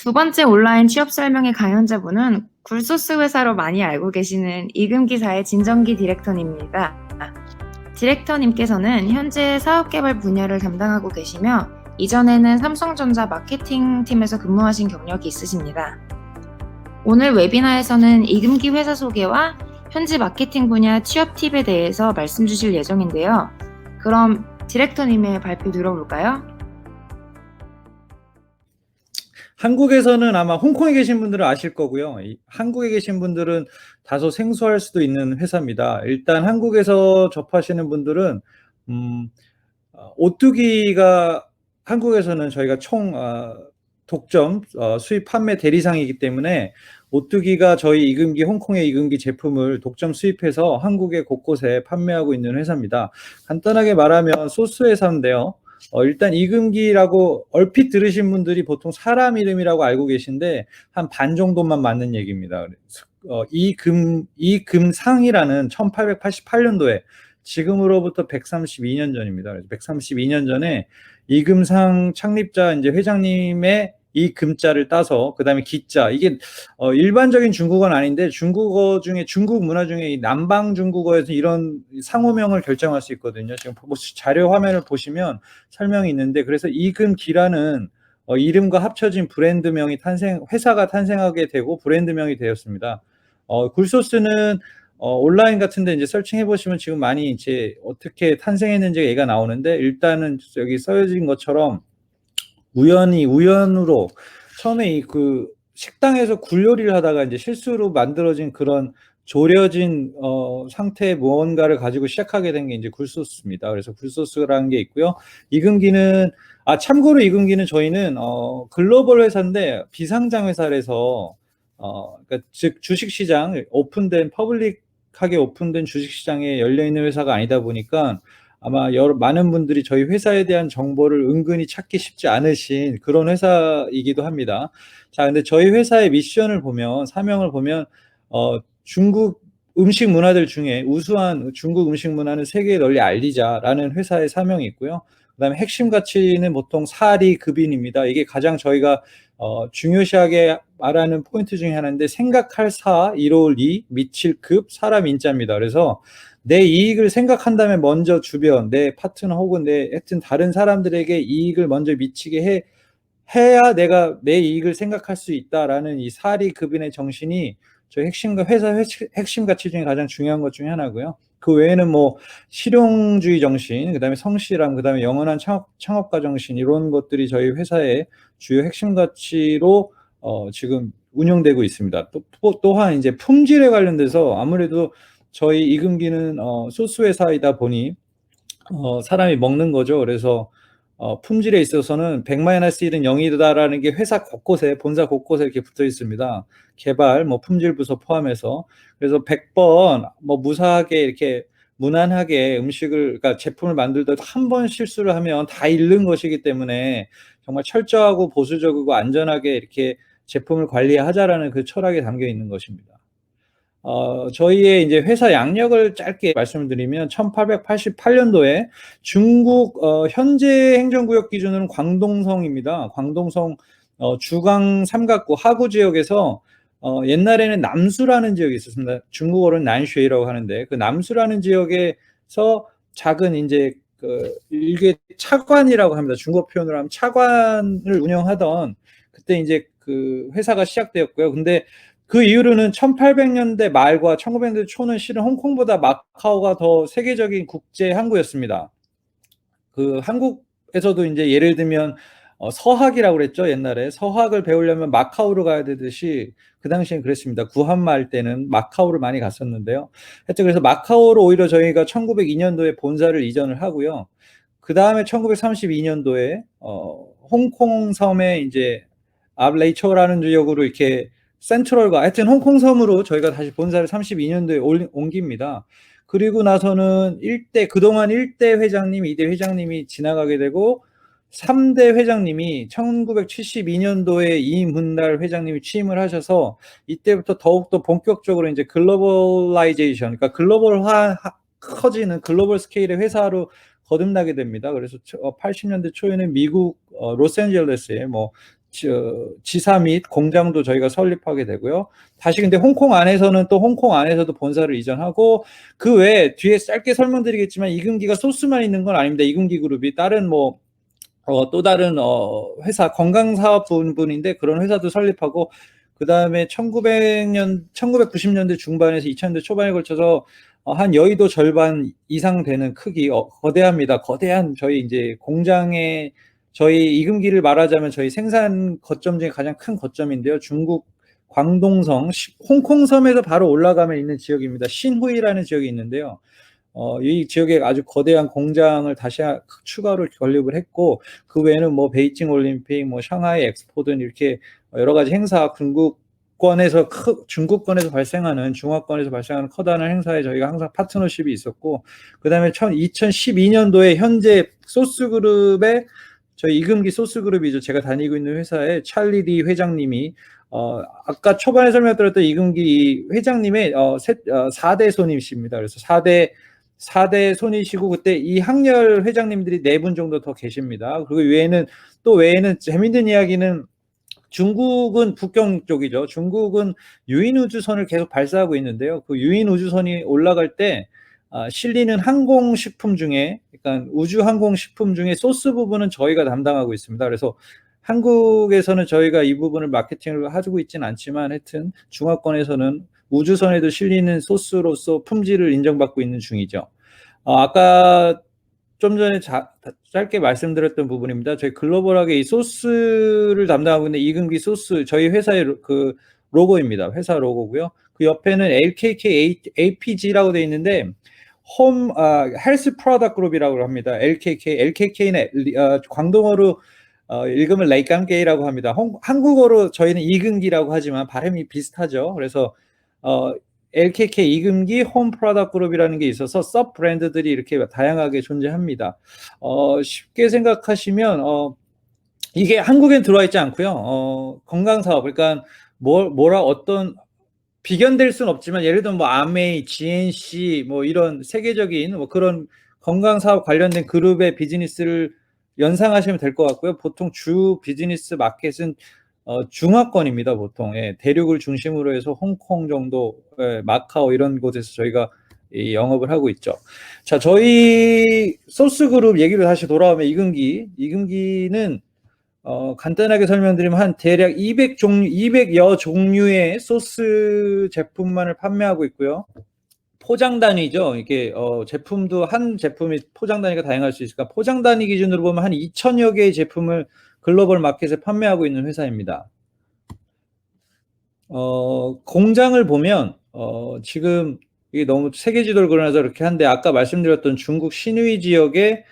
두 번째 온라인 취업 설명회 강연자분은 굴소스 회사로 많이 알고 계시는 이금기사의 진정기 디렉터님입니다. 디렉터님께서는 현재 사업개발 분야를 담당하고 계시며 이전에는 삼성전자 마케팅팀에서 근무하신 경력이 있으십니다. 오늘 웨비나에서는 이금기 회사 소개와 현지 마케팅 분야 취업 팁에 대해서 말씀 주실 예정인데요. 그럼 디렉터님의 발표 들어볼까요? 한국에서는 아마 홍콩에 계신 분들은 아실 거고요. 한국에 계신 분들은 다소 생소할 수도 있는 회사입니다. 일단 한국에서 접하시는 분들은 오뚜기가 한국에서는 저희가 총 독점 수입 판매 대리상이기 때문에 오뚜기가 저희 이금기 홍콩의 이금기 제품을 독점 수입해서 한국의 곳곳에 판매하고 있는 회사입니다. 간단하게 말하면 소스 회사인데요. 일단 이금기라고 얼핏 들으신 분들이 보통 사람 이름이라고 알고 계신데 한 반 정도만 맞는 얘기입니다. 이금상이라는 1888년도에 지금으로부터 132년 전입니다. 그래서 132년 전에 이금상 창립자 이제 회장님의 이 금자를 따서 그다음에 기자, 이게 일반적인 중국어는 아닌데 중국어 중에 중국 문화 중에 이 남방 중국어에서 이런 상호명을 결정할 수 있거든요. 지금 자료 화면을 보시면 설명이 있는데, 그래서 이금기라는 이름과 합쳐진 브랜드명이 회사가 탄생하게 되고 브랜드명이 되었습니다. 굴소스는 온라인 같은데 이제 서칭해 보시면 지금 많이 이제 어떻게 탄생했는지 얘가 나오는데, 일단은 여기 써진 것처럼 우연으로 처음에 그 식당에서 굴 요리를 하다가 이제 실수로 만들어진 그런 졸여진 상태의 무언가를 가지고 시작하게 된 게 이제 굴소스입니다. 그래서 굴소스라는 게 있고요. 이금기는 참고로 이금기는 저희는 글로벌 회사인데 비상장 회사라서 그러니까 즉 주식시장 오픈된 퍼블릭하게 오픈된 주식시장에 열려 있는 회사가 아니다 보니까 아마 많은 분들이 저희 회사에 대한 정보를 은근히 찾기 쉽지 않으신 그런 회사이기도 합니다. 자, 근데 저희 회사의 미션을 보면, 사명을 보면, 중국 음식 문화들 중에 우수한 중국 음식 문화는 세계에 널리 알리자라는 회사의 사명이 있고요. 그다음에 핵심 가치는 보통 사리 급인입니다. 이게 가장 저희가 중요시하게 말하는 포인트 중에 하나인데, 생각할 사, 이로울 이, 미칠 급, 사람 인자입니다. 그래서 내 이익을 생각한다면 먼저 주변, 내 파트너 혹은 하여튼 다른 사람들에게 이익을 먼저 미치게 해야 내가 내 이익을 생각할 수 있다라는 이 사리 급인의 정신이 저희 회사 핵심 가치 중에 가장 중요한 것 중에 하나고요. 그 외에는 뭐 실용주의 정신, 그다음에 성실함, 그다음에 영원한 창업가 정신, 이런 것들이 저희 회사의 주요 핵심 가치로 지금 운영되고 있습니다. 또한 이제 품질에 관련돼서 아무래도 저희 이금기는 소스 회사이다 보니 사람이 먹는 거죠. 그래서 품질에 있어서는 100-1은 0이다라는 게 회사 곳곳에, 본사 곳곳에 이렇게 붙어 있습니다. 개발, 품질 부서 포함해서. 그래서 100번 무사하게 이렇게 무난하게 그러니까 제품을 만들다 한 번 실수를 하면 다 잃는 것이기 때문에 정말 철저하고 보수적이고 안전하게 이렇게 제품을 관리하자라는 그 철학에 담겨 있는 것입니다. 저희의 이제 회사 양력을 짧게 말씀을 드리면 1888년도에 중국 현재 행정구역 기준으로는 광동성입니다. 광동성 주강 삼각구 하구 지역에서 옛날에는 남수라는 지역이 있었습니다. 중국어로는 난쉐이라고 하는데, 그 남수라는 지역에서 작은 이제 일개 차관이라고 합니다. 중국어 표현으로 하면 차관을 운영하던, 그때 이제 그 회사가 시작되었고요. 근데 그 이후로는 1800년대 말과 1900년대 초는 실은 홍콩보다 마카오가 더 세계적인 국제 항구였습니다. 그 한국에서도 이제 예를 들면 서학이라고 그랬죠. 옛날에 서학을 배우려면 마카오로 가야 되듯이 그 당시엔 그랬습니다. 구한말 때는 마카오를 많이 갔었는데요. 하여튼 그래서 마카오로 오히려 저희가 1902년도에 본사를 이전을 하고요. 그 다음에 1932년도에 홍콩 섬에 이제 압레이초라는 지역으로 이렇게 센트럴과 하여튼 홍콩 섬으로 저희가 다시 본사를 32년도에 옮깁니다. 그리고 나서는 그동안 1대 회장님, 2대 회장님이 지나가게 되고 3대 회장님이 1972년도에 이문달 회장님이 취임을 하셔서 이때부터 더욱더 본격적으로 이제 글로벌라이제이션, 그러니까 커지는 글로벌 스케일의 회사로 거듭나게 됩니다. 그래서 80년대 초에는 미국 로스앤젤레스에 지사 및 공장도 저희가 설립하게 되고요. 다시 근데 홍콩 안에서는 또 홍콩 안에서도 본사를 이전하고, 그 외에 뒤에 짧게 설명드리겠지만 이금기가 소스만 있는 건 아닙니다. 이금기 그룹이 다른 또 다른 회사, 건강사업 부분인데 그런 회사도 설립하고, 그 다음에 1990년대 중반에서 2000년대 초반에 걸쳐서 한 여의도 절반 이상 되는 크기, 거대합니다. 거대한 저희 이제 공장의, 저희 이금기를 말하자면 저희 생산 거점 중에 가장 큰 거점인데요. 중국 광동성, 홍콩섬에서 바로 올라가면 있는 지역입니다. 신후이라는 지역이 있는데요. 이 지역에 아주 거대한 공장을 다시 추가로 건립을 했고, 그 외에는 뭐 베이징 올림픽, 뭐 샹하이 엑스포 등 이렇게 여러 가지 행사, 중국권에서 발생하는 커다란 행사에 저희가 항상 파트너십이 있었고, 그 다음에 2012년도에 현재 소스그룹의, 저희 이금기 소스그룹이죠. 제가 다니고 있는 회사의 찰리 리 회장님이, 아까 초반에 설명드렸던 이금기 회장님의 4대 손이십니다. 그래서 4대 손이시고, 그때 이 학렬 회장님들이 4분 정도 더 계십니다. 그리고 외에는 재밌는 이야기는, 중국은 북경 쪽이죠. 중국은 유인 우주선을 계속 발사하고 있는데요. 그 유인 우주선이 올라갈 때 실리는 항공식품 중에, 그러니까 우주 항공식품 중에 소스 부분은 저희가 담당하고 있습니다. 그래서 한국에서는 저희가 이 부분을 마케팅을 하고 있지는 않지만, 하여튼 중화권에서는 우주선에도 실리는 소스로서 품질을 인정받고 있는 중이죠. 아까 좀 전에 짧게 말씀드렸던 부분입니다. 저희 글로벌하게 이 소스를 담당하고 있는 이금기 소스, 저희 회사의 그 로고입니다. 회사 로고고요. 그 옆에는 LKK APG라고 되어 있는데, 헬스 프로덕트 그룹이라고 합니다. LKK는 광동어로 읽으면 레이깡게이라고 합니다. 한국어로 저희는 이금기라고 하지만 발음이 비슷하죠. 그래서 LKK 이금기 홈 프로덕트 그룹이라는 게 있어서 서브 브랜드들이 이렇게 다양하게 존재합니다. 쉽게 생각하시면 이게 한국엔 들어와 있지 않고요. 건강 사업, 그러니까 어떤 비견될 수는 없지만, 예를 들면 뭐 아메이, GNC 뭐 이런 세계적인 뭐 그런 건강 사업 관련된 그룹의 비즈니스를 연상하시면 될 것 같고요. 보통 주 비즈니스 마켓은 중화권입니다. 보통 대륙을 중심으로 해서 홍콩 정도, 마카오 이런 곳에서 저희가 영업을 하고 있죠. 자, 저희 소스그룹 얘기로 다시 돌아오면 이금기는 간단하게 설명드리면 한 대략 200여 종류의 소스 제품만을 판매하고 있고요. 포장 단위죠. 이게 제품도 한 제품이 포장 단위가 다양할 수 있으니까 포장 단위 기준으로 보면 한 2,000여 개의 제품을 글로벌 마켓에 판매하고 있는 회사입니다. 공장을 보면 지금 이게 너무 세계 지도를 그려놔서 이렇게 한데, 아까 말씀드렸던 중국 신우이 지역에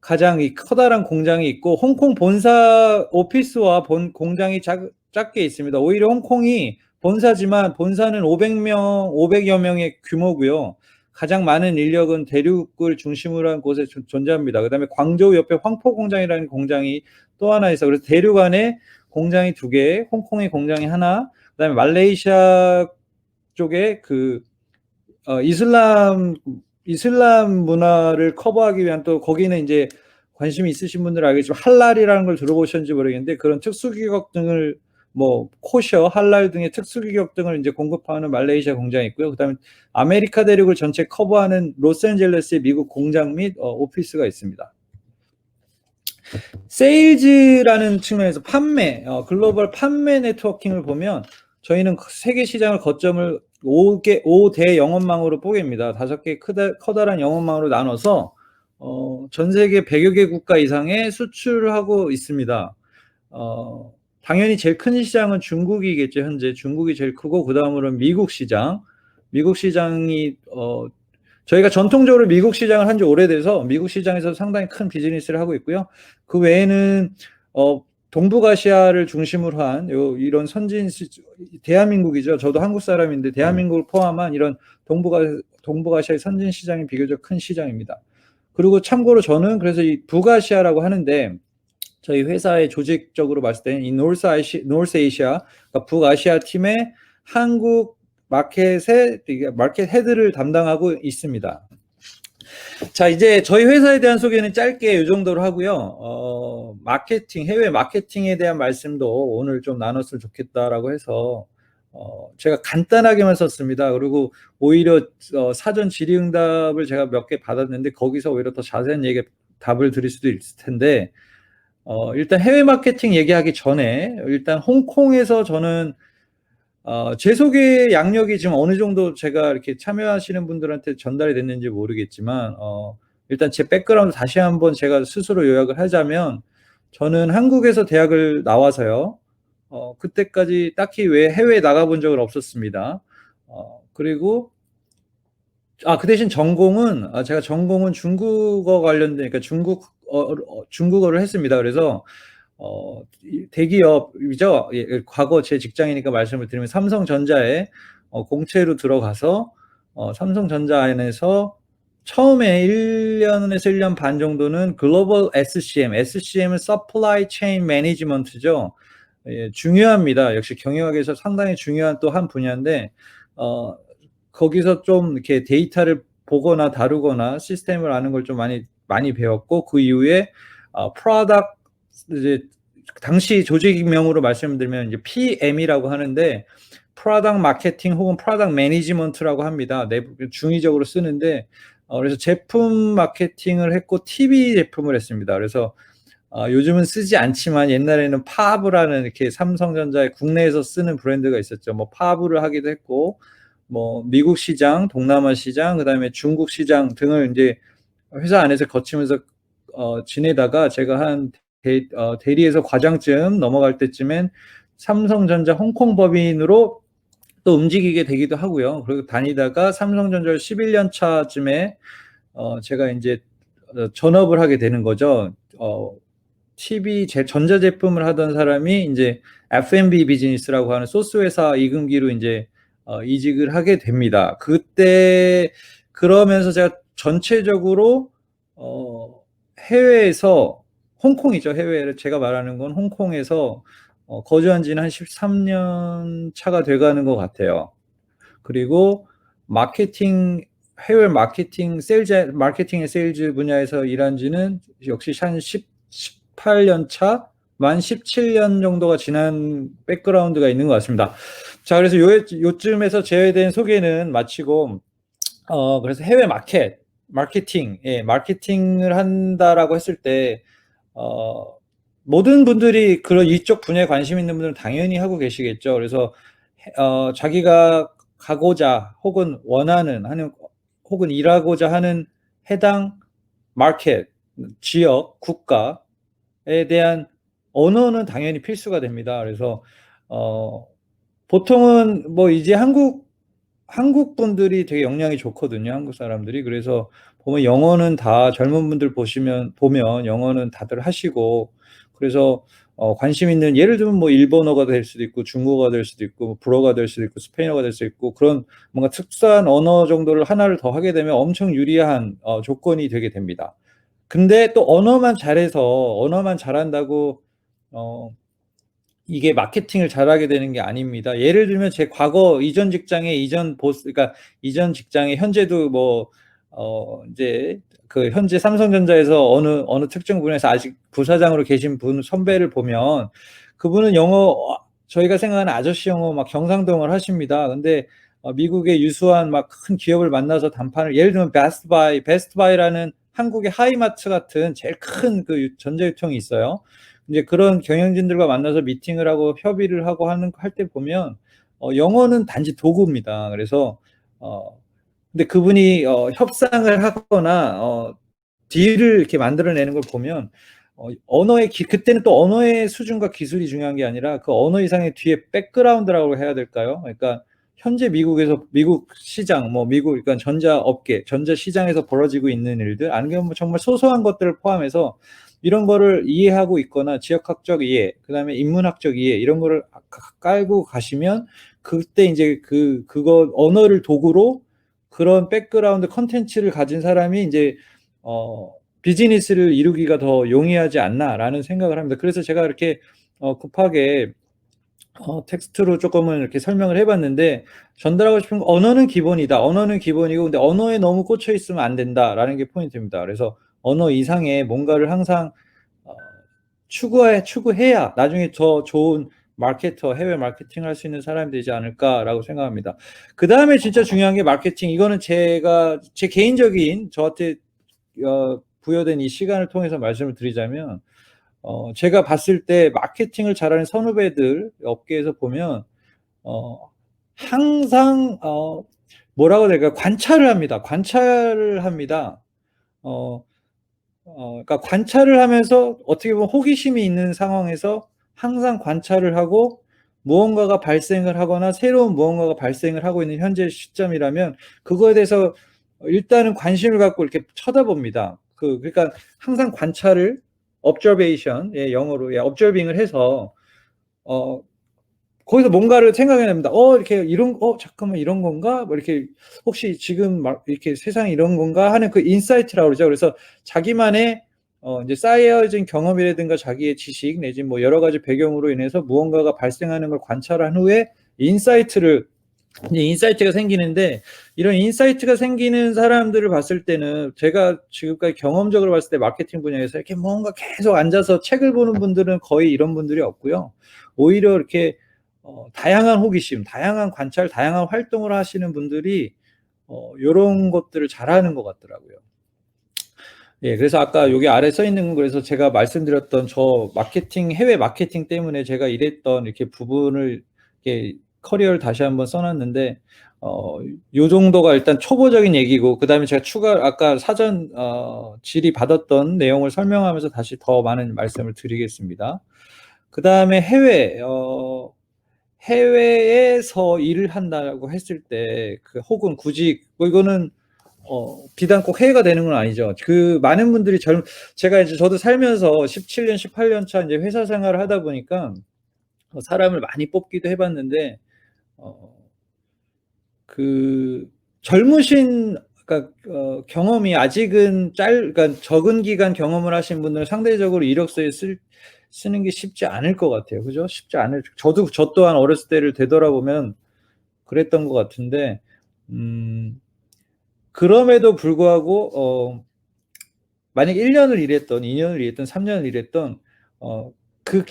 가장 이 커다란 공장이 있고, 홍콩 본사 오피스와 공장이 작게 있습니다. 오히려 홍콩이 본사지만 본사는 500여 명의 규모고요. 가장 많은 인력은 대륙을 중심으로 한 곳에 존재합니다. 그 다음에 광저우 옆에 황포 공장이라는 공장이 또 하나 있어. 그래서 대륙 안에 공장이 2개, 홍콩의 공장이 하나, 그 다음에 말레이시아 쪽에 이슬람 문화를 커버하기 위한, 또 거기는 이제 관심이 있으신 분들은 알겠지만 할랄이라는 걸 들어보셨는지 모르겠는데, 그런 특수규격 등을 코셔, 할랄 등의 특수규격 등을 이제 공급하는 말레이시아 공장이 있고요. 그다음에 아메리카 대륙을 전체 커버하는 로스앤젤레스의 미국 공장 및 오피스가 있습니다. 세일즈라는 측면에서 글로벌 판매 네트워킹을 보면, 저희는 세계 시장을 거점을 5대 영업망으로 뽀개입니다. 5개 커다란 영업망으로 나눠서 전 세계 100여 개 국가 이상에 수출을 하고 있습니다. 당연히 제일 큰 시장은 중국이겠죠. 현재 중국이 제일 크고, 그 다음으로는 미국 시장이 저희가 전통적으로 미국 시장을 한 지 오래돼서 미국 시장에서 상당히 큰 비즈니스를 하고 있고요. 그 외에는 동북아시아를 중심으로 한 이런 대한민국이죠. 저도 한국 사람인데 대한민국을 포함한 이런 동북아시아의 선진 시장이 비교적 큰 시장입니다. 그리고 참고로 저는 그래서 이 북아시아라고 하는데, 저희 회사의 조직적으로 봤을 때는 이 노스 아시아, 그러니까 북아시아 팀의 한국 마켓 헤드를 담당하고 있습니다. 자, 이제 저희 회사에 대한 소개는 짧게 이 정도로 하고요. 마케팅, 해외 마케팅에 대한 말씀도 오늘 좀 나눴으면 좋겠다라고 해서 제가 간단하게만 썼습니다. 그리고 오히려 사전 질의응답을 제가 몇 개 받았는데 거기서 오히려 더 자세한 답을 드릴 수도 있을 텐데 일단 해외 마케팅 얘기하기 전에 일단 홍콩에서 저는 제 소개 양력이 지금 어느 정도 제가 이렇게 참여하시는 분들한테 전달이 됐는지 모르겠지만, 일단 제 백그라운드 다시 한번 제가 스스로 요약을 하자면, 저는 한국에서 대학을 나와서요, 그때까지 딱히 왜 해외에 나가본 적은 없었습니다. 그리고, 그 대신 제가 전공은 중국어 관련된, 그러니까 중국어를 했습니다. 그래서, 대기업이죠. 예, 과거 제 직장이니까 말씀을 드리면 삼성전자에 공채로 들어가서 삼성전자 안에서 처음에 1년에서 1년 반 정도는 글로벌 SCM은 Supply Chain Management죠. 예, 중요합니다. 역시 경영학에서 상당히 중요한 또 한 분야인데 거기서 좀 이렇게 데이터를 보거나 다루거나 시스템을 아는 걸 좀 많이 배웠고 그 이후에 프로덕트 이제 당시 조직명으로 말씀드리면 이제 PM이라고 하는데 프로덕트 마케팅 혹은 프로덕트 매니지먼트라고 합니다. 중의적으로 쓰는데 그래서 제품 마케팅을 했고 TV 제품을 했습니다. 그래서 요즘은 쓰지 않지만 옛날에는 파브라는 이렇게 삼성전자의 국내에서 쓰는 브랜드가 있었죠. 뭐 파브를 하기도 했고 뭐 미국 시장, 동남아 시장, 그다음에 중국 시장 등을 이제 회사 안에서 거치면서 지내다가 제가 한 대리에서 과장쯤 넘어갈 때쯤엔 삼성전자 홍콩 법인으로 또 움직이게 되기도 하고요. 그리고 다니다가 삼성전자 11년 차쯤에 제가 이제 전업을 하게 되는 거죠. TV 전자제품을 하던 사람이 이제 F&B 비즈니스라고 하는 소스 회사 이금기로 이제 이직을 하게 됩니다. 그때 그러면서 제가 전체적으로 해외에서 홍콩이죠. 해외를 제가 말하는 건 홍콩에서 거주한 지는 한 13년 차가 돼가는 것 같아요. 그리고 해외 마케팅의 세일즈 분야에서 일한 지는 역시 한 18년 차, 만 17년 정도가 지난 백그라운드가 있는 것 같습니다. 자, 그래서 요쯤에서 제에 대한 소개는 마치고, 그래서 해외 마케팅을 한다라고 했을 때, 모든 분들이 이쪽 분야에 관심 있는 분들은 당연히 하고 계시겠죠. 그래서, 자기가 가고자 혹은 혹은 일하고자 하는 해당 마켓, 지역, 국가에 대한 언어는 당연히 필수가 됩니다. 그래서, 보통은 뭐 이제 한국 분들이 되게 역량이 좋거든요. 한국 사람들이. 그래서 보면 영어는 다 젊은 분들 보면 영어는 다들 하시고 그래서 관심 있는 예를 들면 뭐 일본어가 될 수도 있고 중국어가 될 수도 있고 뭐 불어가 될 수도 있고 스페인어가 될 수도 있고 그런 뭔가 특수한 언어 정도를 하나를 더 하게 되면 엄청 유리한 조건이 되게 됩니다. 근데 또 언어만 잘한다고 이게 마케팅을 잘하게 되는 게 아닙니다. 예를 들면 제 과거 이전 직장에 현재도 이제 현재 삼성전자에서 어느 특정 분야에서 아직 부사장으로 계신 선배를 보면 그분은 저희가 생각하는 아저씨 영어 막 경상도 영어를 하십니다. 근데 미국의 유수한 막 큰 기업을 만나서 예를 들면 베스트바이라는 한국의 하이마트 같은 제일 큰 그 전자유통이 있어요. 이제 그런 경영진들과 만나서 미팅을 하고 협의를 하고 할 때 보면 영어는 단지 도구입니다. 그래서 근데 그분이 협상을 하거나 딜을 이렇게 만들어내는 걸 보면 그때는 또 언어의 수준과 기술이 중요한 게 아니라 그 언어 이상의 뒤에 백그라운드라고 해야 될까요? 그러니까 현재 미국 시장, 그러니까 전자 시장에서 벌어지고 있는 일들, 아니면 정말 소소한 것들을 포함해서 이런 거를 이해하고 있거나 지역학적 이해, 그다음에 인문학적 이해 이런 거를 깔고 가시면 그때 이제 그거 언어를 도구로 그런 백그라운드 컨텐츠를 가진 사람이 이제 비즈니스를 이루기가 더 용이하지 않나라는 생각을 합니다. 그래서 제가 이렇게 급하게 텍스트로 조금은 이렇게 설명을 해봤는데, 전달하고 싶은 거, 언어는 기본이다. 언어는 기본이고, 근데 언어에 너무 꽂혀 있으면 안 된다라는 게 포인트입니다. 그래서 언어 이상의 뭔가를 항상 추구해야 나중에 더 좋은 마케터, 해외 마케팅을 할 수 있는 사람이 되지 않을까라고 생각합니다. 그 다음에 진짜 중요한 게 마케팅. 이거는 제 개인적인 저한테 부여된 이 시간을 통해서 말씀을 드리자면, 제가 봤을 때 마케팅을 잘하는 선후배들 업계에서 보면 항상 뭐라고 해야 될까, 관찰을 합니다. 그러니까 관찰을 하면서 어떻게 보면 호기심이 있는 상황에서 항상 관찰을 하고 무언가가 발생을 하거나 새로운 무언가가 발생을 하고 있는 현재 시점이라면 그거에 대해서 일단은 관심을 갖고 이렇게 쳐다봅니다. 그러니까 항상 관찰을 observation, 영어로 observing을 해서 거기서 뭔가를 생각해냅니다. 이렇게 잠깐만 이런 건가? 뭐 이렇게 혹시 지금 막 이렇게 세상이 이런 건가 하는 그 인사이트라고 그러죠. 그래서 자기만의 이제 쌓여진 경험이라든가 자기의 지식 내지 뭐 여러 가지 배경으로 인해서 무언가가 발생하는 걸 관찰한 후에 인사이트가 생기는데, 이런 인사이트가 생기는 사람들을 봤을 때는 제가 지금까지 경험적으로 봤을 때 마케팅 분야에서 이렇게 뭔가 계속 앉아서 책을 보는 분들은 거의 이런 분들이 없고요. 오히려 이렇게 다양한 호기심, 다양한 관찰, 다양한 활동을 하시는 분들이 이런 것들을 잘하는 것 같더라고요. 예, 그래서 아까 여기 아래 써 있는, 그래서 제가 말씀드렸던 저 해외 마케팅 때문에 제가 일했던 이렇게 부분을 이렇게 커리어를 다시 한번 써놨는데, 요 정도가 일단 초보적인 얘기고, 그 다음에 제가 아까 사전 질의 받았던 내용을 설명하면서 다시 더 많은 말씀을 드리겠습니다. 그 다음에 해외에서 일을 한다고 했을 때, 혹은 굳이, 뭐 이거는, 비단 꼭 해외가 되는 건 아니죠. 많은 분들이 제가 이제 저도 살면서 17년, 18년 차 이제 회사 생활을 하다 보니까, 사람을 많이 뽑기도 해봤는데, 젊으신, 그러니까, 경험이 아직은 그러니까 적은 기간 경험을 하신 분들은 상대적으로 이력서에 쓰는 게 쉽지 않을 것 같아요. 그죠? 저 또한 어렸을 때를 되돌아보면 그랬던 것 같은데, 그럼에도 불구하고, 만약 1년을 일했던, 2년을 일했던, 3년을 일했던,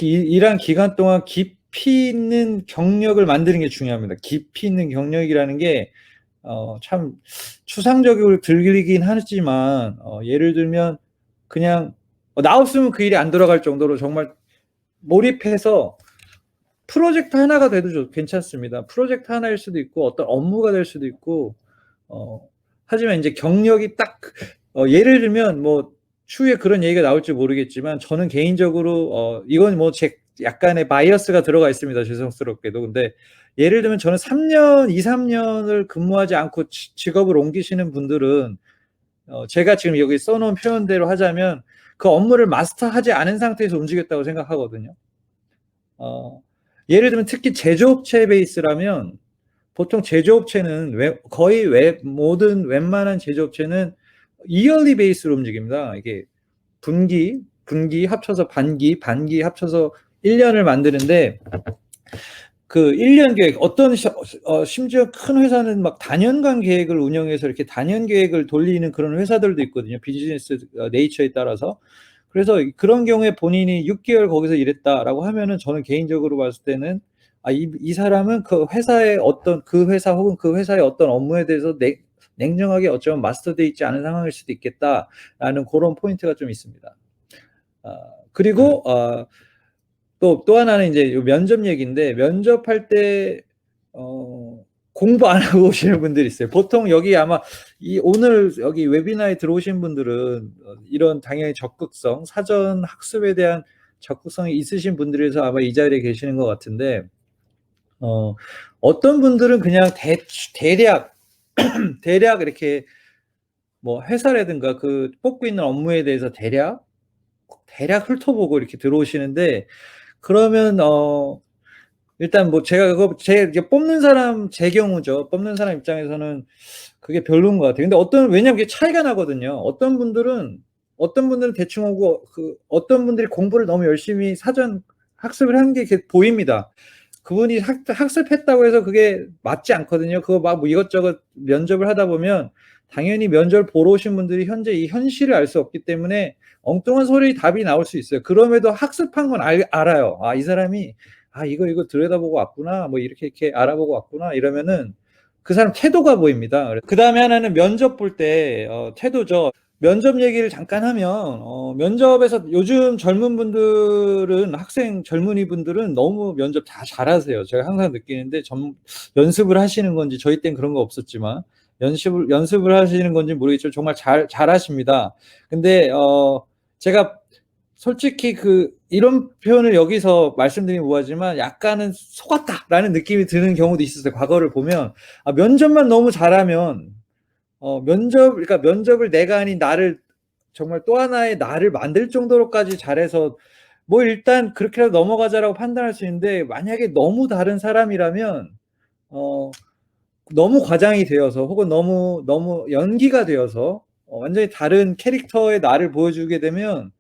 일한 기간 동안 깊이 있는 경력을 만드는 게 중요합니다. 깊이 있는 경력이라는 게, 참 추상적으로 들리긴 하지만, 예를 들면, 그냥, 나 없으면 그 일이 안 돌아갈 정도로 정말 몰입해서 프로젝트 하나가 돼도 괜찮습니다. 프로젝트 하나일 수도 있고, 어떤 업무가 될 수도 있고, 하지만 이제 경력이 예를 들면 뭐, 추후에 그런 얘기가 나올지 모르겠지만, 저는 개인적으로, 이건 뭐 약간의 바이어스가 들어가 있습니다. 죄송스럽게도. 근데, 예를 들면 저는 2, 3년을 근무하지 않고 직업을 옮기시는 분들은, 제가 지금 여기 써놓은 표현대로 하자면, 그 업무를 마스터하지 않은 상태에서 움직였다고 생각하거든요. 예를 들면 특히 제조업체 베이스라면, 보통 제조업체는 모든 웬만한 제조업체는 이얼리 베이스로 움직입니다. 이게 분기 합쳐서 반기 합쳐서 1년을 만드는데, 그 1년 계획, 심지어 큰 회사는 막 다년간 계획을 운영해서 이렇게 단연 계획을 돌리는 그런 회사들도 있거든요. 비즈니스 네이처에 따라서. 그래서 그런 경우에 본인이 6개월 거기서 일했다라고 하면은, 저는 개인적으로 봤을 때는, 이 사람은 그 회사 혹은 그 회사의 어떤 업무에 대해서 냉정하게 어쩌면 마스터되어 있지 않은 상황일 수도 있겠다라는 그런 포인트가 좀 있습니다. 그리고 또 하나는 이제 면접 얘기인데, 면접할 때 공부 안 하고 오시는 분들이 있어요. 보통 여기 아마 오늘 여기 웨비나에 들어오신 분들은 이런 당연히 사전 학습에 대한 적극성이 있으신 분들이서 아마 이 자리에 계시는 것 같은데, 어떤 분들은 그냥 대략 이렇게 뭐 회사라든가 뽑고 있는 업무에 대해서 대략 훑어보고 이렇게 들어오시는데, 그러면 일단 뭐 제가 뽑는 사람, 제 경우죠. 뽑는 사람 입장에서는 그게 별로인 것 같아요. 근데 왜냐면 이게 차이가 나거든요. 어떤 분들은 대충 오고, 어떤 분들이 공부를 너무 열심히 사전 학습을 한 게 보입니다. 그분이 학습했다고 해서 그게 맞지 않거든요. 그거 막 뭐 이것저것 면접을 하다 보면 당연히 면접을 보러 오신 분들이 현재 이 현실을 알 수 없기 때문에 엉뚱한 소리 답이 나올 수 있어요. 그럼에도 학습한 건 알아요. 이 사람이 이거 들여다보고 왔구나. 뭐 이렇게 알아보고 왔구나. 이러면은 그 사람 태도가 보입니다. 그다음에 하나는 면접 볼 때 태도죠. 면접 얘기를 잠깐 하면 면접에서 요즘 젊은 분들은 학생 젊은이 분들은 너무 면접 다 잘하세요. 제가 항상 느끼는데 연습을 하시는 건지 저희 땐 그런 거 없었지만 연습을 하시는 건지 모르겠지만 정말 잘하십니다. 근데 제가 솔직히 이런 표현을 여기서 말씀드리면 뭐하지만 약간은 속았다라는 느낌이 드는 경우도 있었어요. 과거를 보면 면접만 너무 잘하면 그러니까 면접을 내가 아닌 나를 정말 또 하나의 나를 만들 정도로까지 잘해서 뭐 일단 그렇게라도 넘어가자라고 판단할 수 있는데 만약에 너무 다른 사람이라면 너무 과장이 되어서 혹은 너무 연기가 되어서 완전히 다른 캐릭터의 나를 보여주게 되면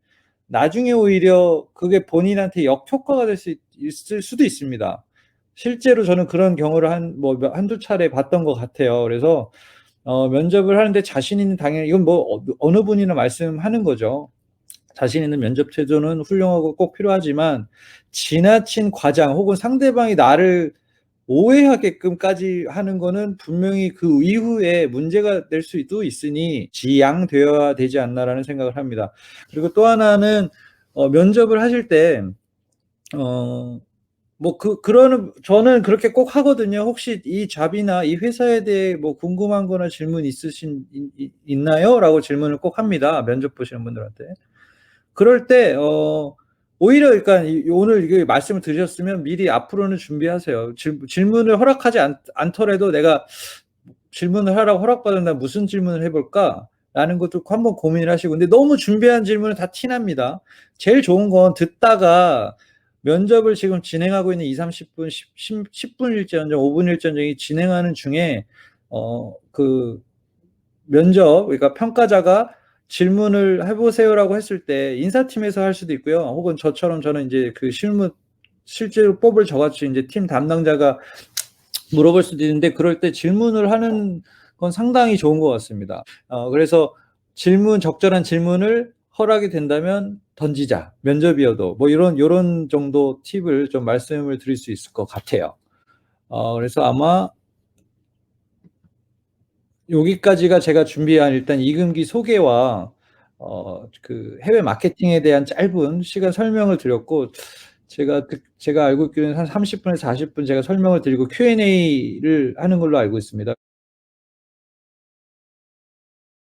나중에 오히려 그게 본인한테 역효과가 될 수 있을 수도 있습니다. 실제로 저는 그런 경우를 한두 차례 봤던 것 같아요. 그래서 면접을 하는데 자신 있는 당연히 이건 뭐 어느 분이나 말씀하는 거죠. 자신 있는 면접 태도는 훌륭하고 꼭 필요하지만 지나친 과장 혹은 상대방이 나를 오해하게끔까지 하는 거는 분명히 그 이후에 문제가 될 수도 있으니 지양되어야 되지 않나라는 생각을 합니다. 그리고 또 하나는 면접을 하실 때 저는 그렇게 꼭 하거든요. 혹시 이 잡이나 이 회사에 대해 뭐 궁금한 거나 질문 있나요? 라고 질문을 꼭 합니다. 면접 보시는 분들한테. 그럴 때, 오히려, 그러니까, 오늘 이게 말씀을 드렸으면 미리 앞으로는 준비하세요. 질문을 허락하지 않더라도 내가 질문을 하라고 허락받는다 무슨 질문을 해볼까? 라는 것도 한번 고민을 하시고. 근데 너무 준비한 질문은 다 티납니다. 제일 좋은 건 듣다가 면접을 지금 진행하고 있는 20-30분, 10분 일전정, 5분 일전정이 진행하는 중에, 면접, 그러니까 평가자가 질문을 해보세요라고 했을 때 인사팀에서 할 수도 있고요. 혹은 저는 이제 실제로 뽑을 저같이 이제 팀 담당자가 물어볼 수도 있는데 그럴 때 질문을 하는 건 상당히 좋은 것 같습니다. 그래서 적절한 질문을 허락이 된다면 던지자. 면접이어도 뭐 이런 정도 팁을 좀 말씀을 드릴 수 있을 것 같아요. 그래서 아마 여기까지가 제가 준비한 일단 이금기 소개와 해외 마케팅에 대한 짧은 시간 설명을 드렸고 제가 알고 있기로는 한 30분에서 40분 제가 설명을 드리고 Q&A를 하는 걸로 알고 있습니다.